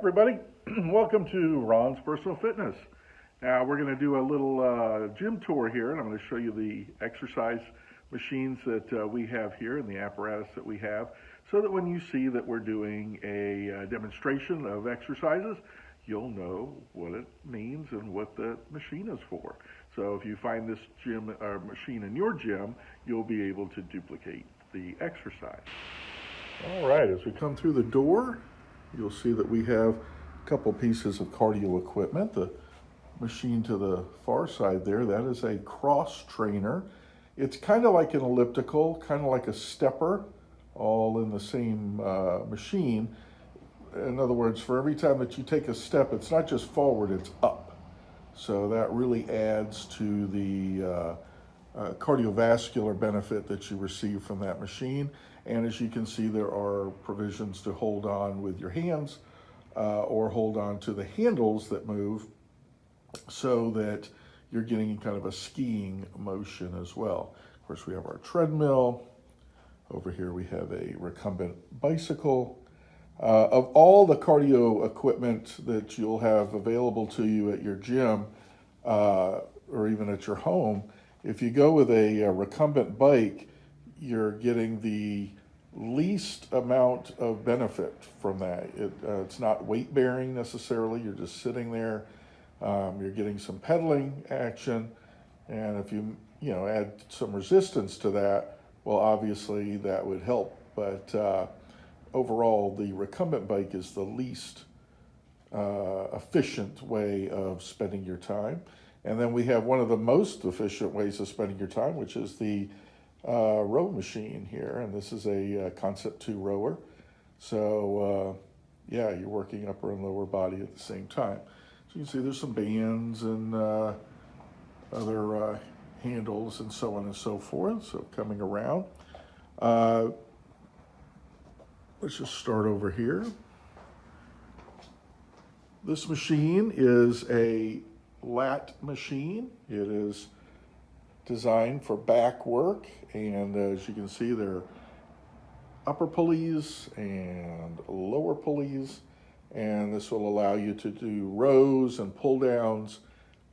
Everybody, welcome to Ron's Personal Fitness. Now we're going to do a little gym tour here, and I'm going to show you the exercise machines that we have here and the apparatus that we have, so that when you see that we're doing a demonstration of exercises, you'll know what it means and what the machine is for. So if you find this gym machine in your gym, you'll be able to duplicate the exercise. All right, as we come through the door, you'll see that we have a couple pieces of cardio equipment. The machine to the far side there, that is a cross trainer. It's kind of like an elliptical, kind of like a stepper, all in the same machine. In other words, for every time that you take a step, it's not just forward, it's up. So that really adds to the cardiovascular benefit that you receive from that machine. And as you can see, there are provisions to hold on with your hands or hold on to the handles that move, so that you're getting kind of a skiing motion as well. Of course, we have our treadmill. Over here we have a recumbent bicycle. Of all the cardio equipment that you'll have available to you at your gym or even at your home, if you go with a recumbent bike, you're getting the least amount of benefit from that. It's not weight bearing necessarily, you're just sitting there. You're getting some pedaling action, and if you add some resistance to that, well, obviously that would help. But overall, the recumbent bike is the least efficient way of spending your time. And then we have one of the most efficient ways of spending your time, which is the row machine here. And this is a Concept 2 rower. So yeah, you're working upper and lower body at the same time. So you can see there's some bands and other handles and so on and so forth. So coming around. Let's just start over here. This machine is a lat machine. It is designed for back work, and as you can see, there are upper pulleys and lower pulleys, and this will allow you to do rows and pull downs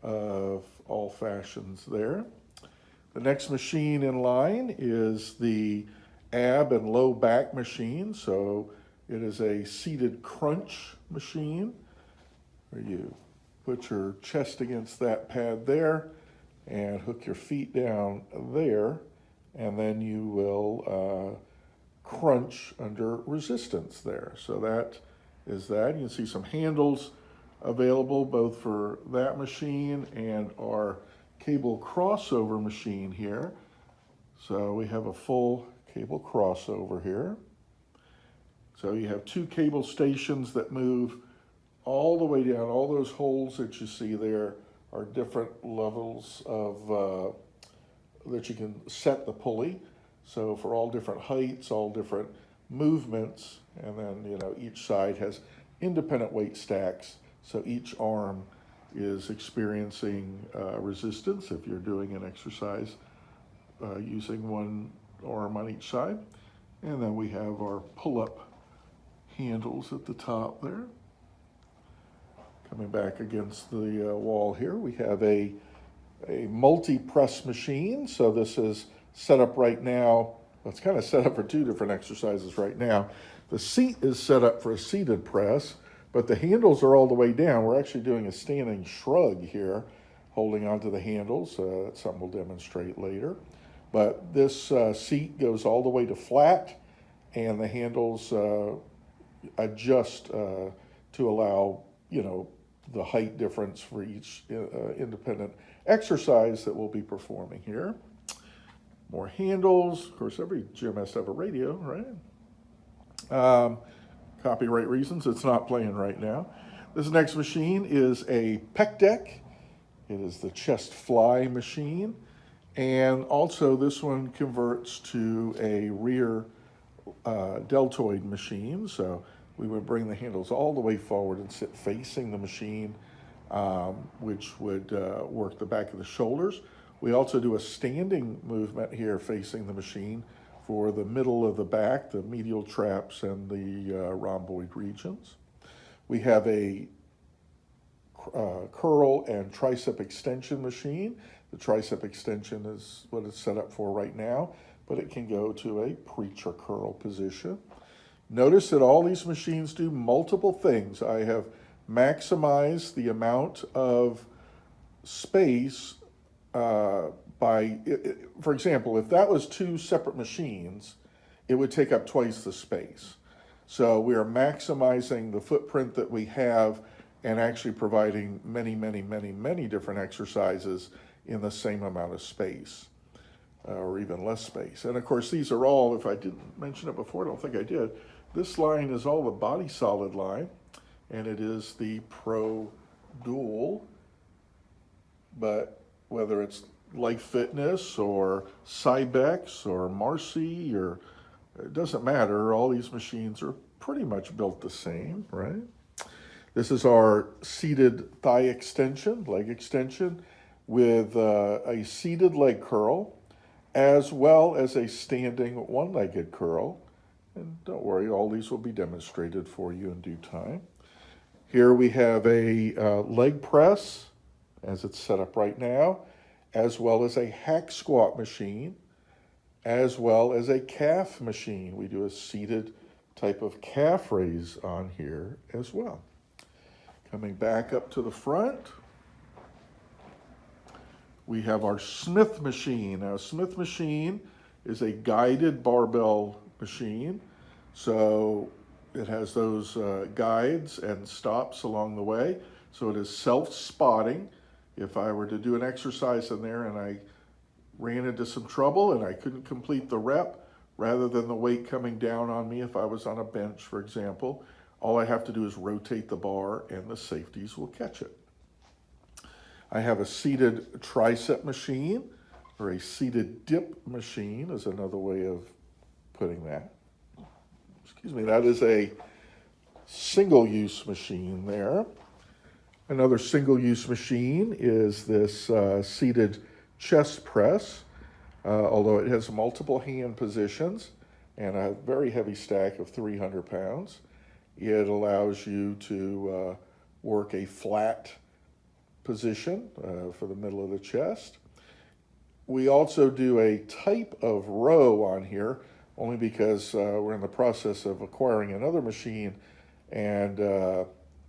of all fashions there. The next machine in line is the ab and low back machine. So it is a seated crunch machine where you put your chest against that pad there and hook your feet down there, and then you will crunch under resistance there. So that is that. You can see some handles available both for that machine and our cable crossover machine here. So we have a full cable crossover here. So you have two cable stations that move all the way down. All those holes that you see there are different levels of that you can set the pulley. So for all different heights, all different movements, and then each side has independent weight stacks. So each arm is experiencing resistance if you're doing an exercise using one arm on each side. And then we have our pull-up handles at the top there. Coming back against the wall here, we have a multi-press machine. So this is set up right now. Well, it's kind of set up for two different exercises right now. The seat is set up for a seated press, but the handles are all the way down. We're actually doing a standing shrug here, holding onto the handles. That's something we'll demonstrate later. But this seat goes all the way to flat, and the handles adjust to allow, the height difference for each independent exercise that we'll be performing here. More handles. Of course, every gym has to have a radio, right? Copyright reasons, it's not playing right now. This next machine is a pec deck. It is the chest fly machine. And also this one converts to a rear deltoid machine. So we would bring the handles all the way forward and sit facing the machine, which would work the back of the shoulders. We also do a standing movement here facing the machine for the middle of the back, the medial traps and the rhomboid regions. We have a curl and tricep extension machine. The tricep extension is what it's set up for right now, but it can go to a preacher curl position. Notice that all these machines do multiple things. I have maximized the amount of space for example, if that was two separate machines, it would take up twice the space. So we are maximizing the footprint that we have and actually providing many, many, many, many different exercises in the same amount of space, or even less space. And of course, these are all, if I didn't mention it before, I don't think I did, this line is all the Body Solid line, and it is the Pro Dual, but whether it's Life Fitness or Cybex or Marcy, or it doesn't matter, all these machines are pretty much built the same, right? This is our seated thigh extension, leg extension, with a seated leg curl, as well as a standing one-legged curl. And don't worry, all these will be demonstrated for you in due time. Here we have a leg press, as it's set up right now, as well as a hack squat machine, as well as a calf machine. We do a seated type of calf raise on here as well. Coming back up to the front, we have our Smith machine. Now, a Smith machine is a guided barbell machine. So it has those guides and stops along the way. So it is self-spotting. If I were to do an exercise in there and I ran into some trouble and I couldn't complete the rep, rather than the weight coming down on me if I was on a bench, for example, all I have to do is rotate the bar and the safeties will catch it. I have a seated tricep machine, or a seated dip machine is another way of putting that. Excuse me, that is a single-use machine there. Another single-use machine is this seated chest press, although it has multiple hand positions and a very heavy stack of 300 pounds. It allows you to work a flat position for the middle of the chest. We also do a type of row on here, only because we're in the process of acquiring another machine, and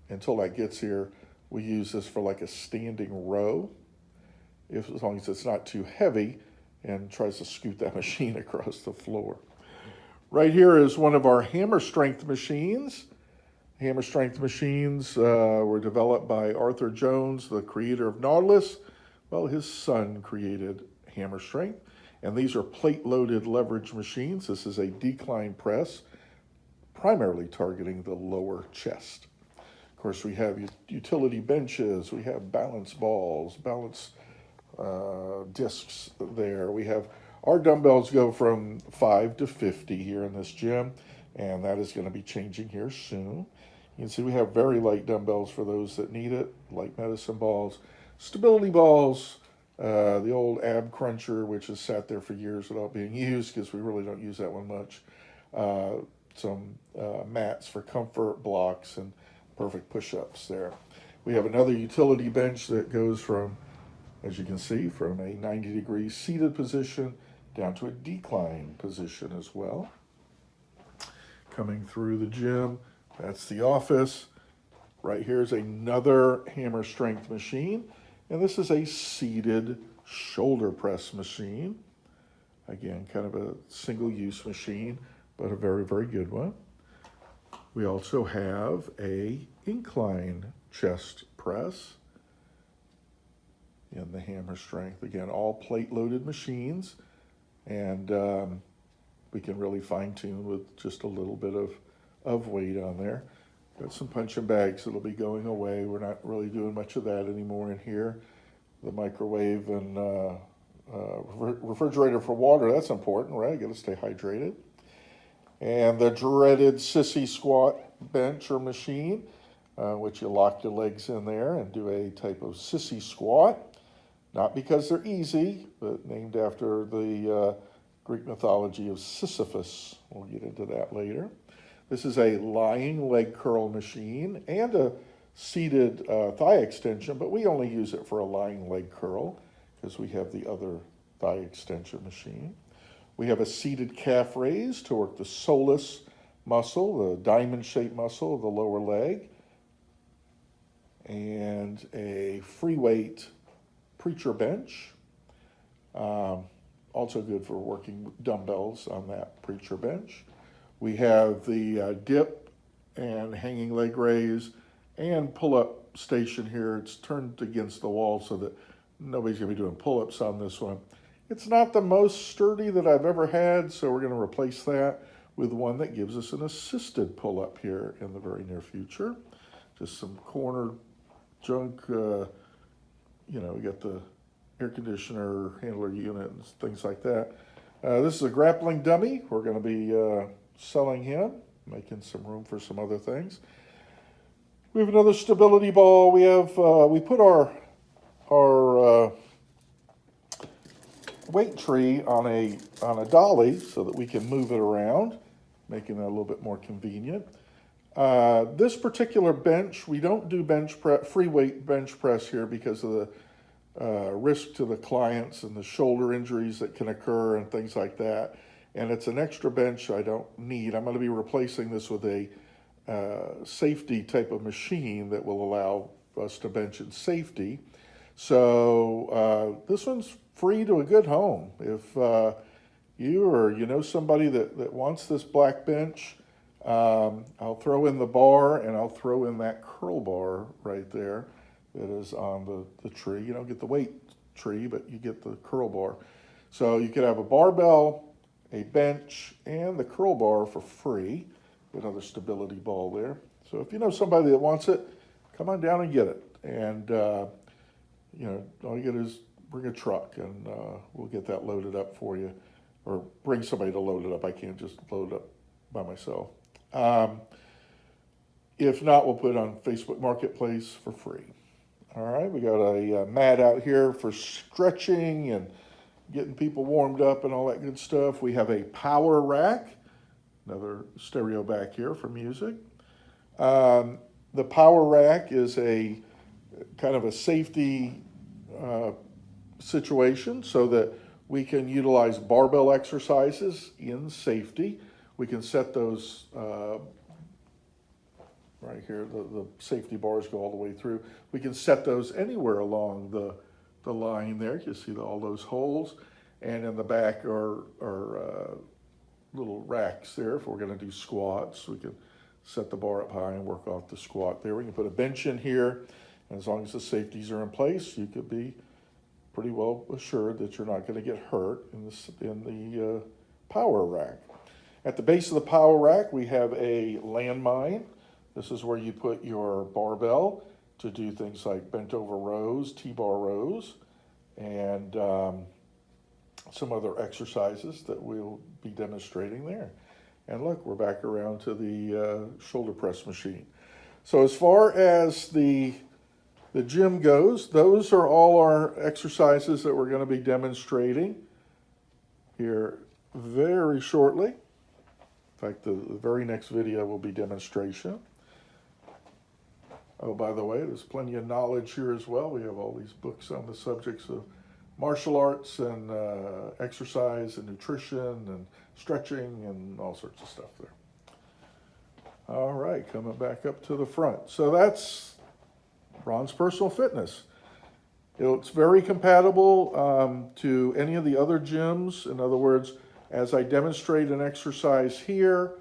until that gets here, we use this for like a standing row, as long as it's not too heavy and tries to scoot that machine across the floor. Right here is one of our hammer strength machines. Hammer strength machines were developed by Arthur Jones, the creator of Nautilus. Well, his son created hammer strength, and these are plate-loaded leverage machines. This is a decline press, primarily targeting the lower chest. Of course, we have utility benches, we have balance balls, balance discs there. We have, our dumbbells go from 5 to 50 here in this gym, and that is going to be changing here soon. You can see we have very light dumbbells for those that need it, light medicine balls, stability balls, the old ab cruncher, which has sat there for years without being used because we really don't use that one much. Some mats for comfort, blocks, and perfect push-ups there. We have another utility bench that goes from, as you can see, from a 90-degree seated position down to a decline position as well. Coming through the gym, that's the office. Right here is another hammer strength machine, and this is a seated shoulder press machine. Again, kind of a single-use machine, but a very, very good one. We also have a incline chest press in the hammer strength. Again, all plate-loaded machines, and we can really fine-tune with just a little bit of weight on there. Got some punching bags that'll be going away. We're not really doing much of that anymore in here. The microwave and refrigerator for water, that's important, right? Got to stay hydrated. And the dreaded sissy squat bench or machine, which you lock your legs in there and do a type of sissy squat. Not because they're easy, but named after the Greek mythology of Sisyphus. We'll get into that later. This is a lying leg curl machine and a seated thigh extension, but we only use it for a lying leg curl because we have the other thigh extension machine. We have a seated calf raise to work the soleus muscle, the diamond-shaped muscle of the lower leg, and a free weight preacher bench. Also good for working dumbbells on that preacher bench. We have the dip and hanging leg raise and pull-up station here. It's turned against the wall so that nobody's going to be doing pull-ups on this one. It's not the most sturdy that I've ever had, so we're going to replace that with one that gives us an assisted pull-up here in the very near future. Just some corner junk, we got the air conditioner, handler unit, and things like that. This is a grappling dummy. We're going to be selling him, making some room for some other things. We have another stability ball. We have we put our weight tree on a dolly so that we can move it around, making it a little bit more convenient. This particular bench, we don't do free weight bench press here because of the risk to the clients and the shoulder injuries that can occur and things like that. And it's an extra bench I don't need. I'm going to be replacing this with a safety type of machine that will allow us to bench in safety. So this one's free to a good home. If you or you know somebody that wants this black bench, I'll throw in the bar and I'll throw in that curl bar right there that is on the tree. You don't get the weight tree, but you get the curl bar. So you could have a barbell, a bench, and the curl bar for free. Another stability ball there. So if you know somebody that wants it, come on down and get it. And all you get is bring a truck and we'll get that loaded up for you, or bring somebody to load it up. I can't just load it up by myself. If not, we'll put it on Facebook Marketplace for free. All right, we got a mat out here for stretching and getting people warmed up and all that good stuff. We have a power rack, another stereo back here for music. The power rack is a kind of a safety situation so that we can utilize barbell exercises in safety. We can set those right here, the safety bars go all the way through. We can set those anywhere along the line there. You see all those holes. And in the back are little racks there. If we're going to do squats, we can set the bar up high and work off the squat there. We can put a bench in here. And as long as the safeties are in place, you could be pretty well assured that you're not going to get hurt in the power rack. At the base of the power rack, we have a landmine. This is where you put your barbell to do things like bent over rows, T-bar rows, and some other exercises that we'll be demonstrating there. And look, we're back around to the shoulder press machine. So as far as the gym goes, those are all our exercises that we're going to be demonstrating here very shortly. In fact, the very next video will be demonstration. Oh, by the way, there's plenty of knowledge here as well. We have all these books on the subjects of martial arts and exercise and nutrition and stretching and all sorts of stuff there. All right, coming back up to the front. So that's Ron's Personal Fitness. It's very compatible to any of the other gyms. In other words, as I demonstrate an exercise here,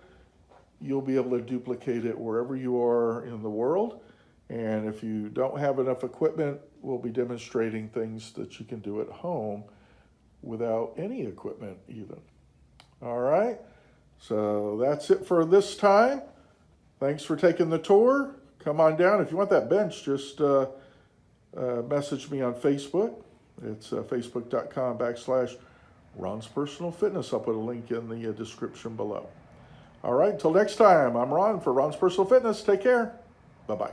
you'll be able to duplicate it wherever you are in the world. And if you don't have enough equipment, we'll be demonstrating things that you can do at home without any equipment even. All right, so that's it for this time. Thanks for taking the tour. Come on down. If you want that bench, just message me on Facebook. It's facebook.com/Ron's Personal Fitness. I'll put a link in the description below. All right, until next time, I'm Ron for Ron's Personal Fitness. Take care. Bye-bye.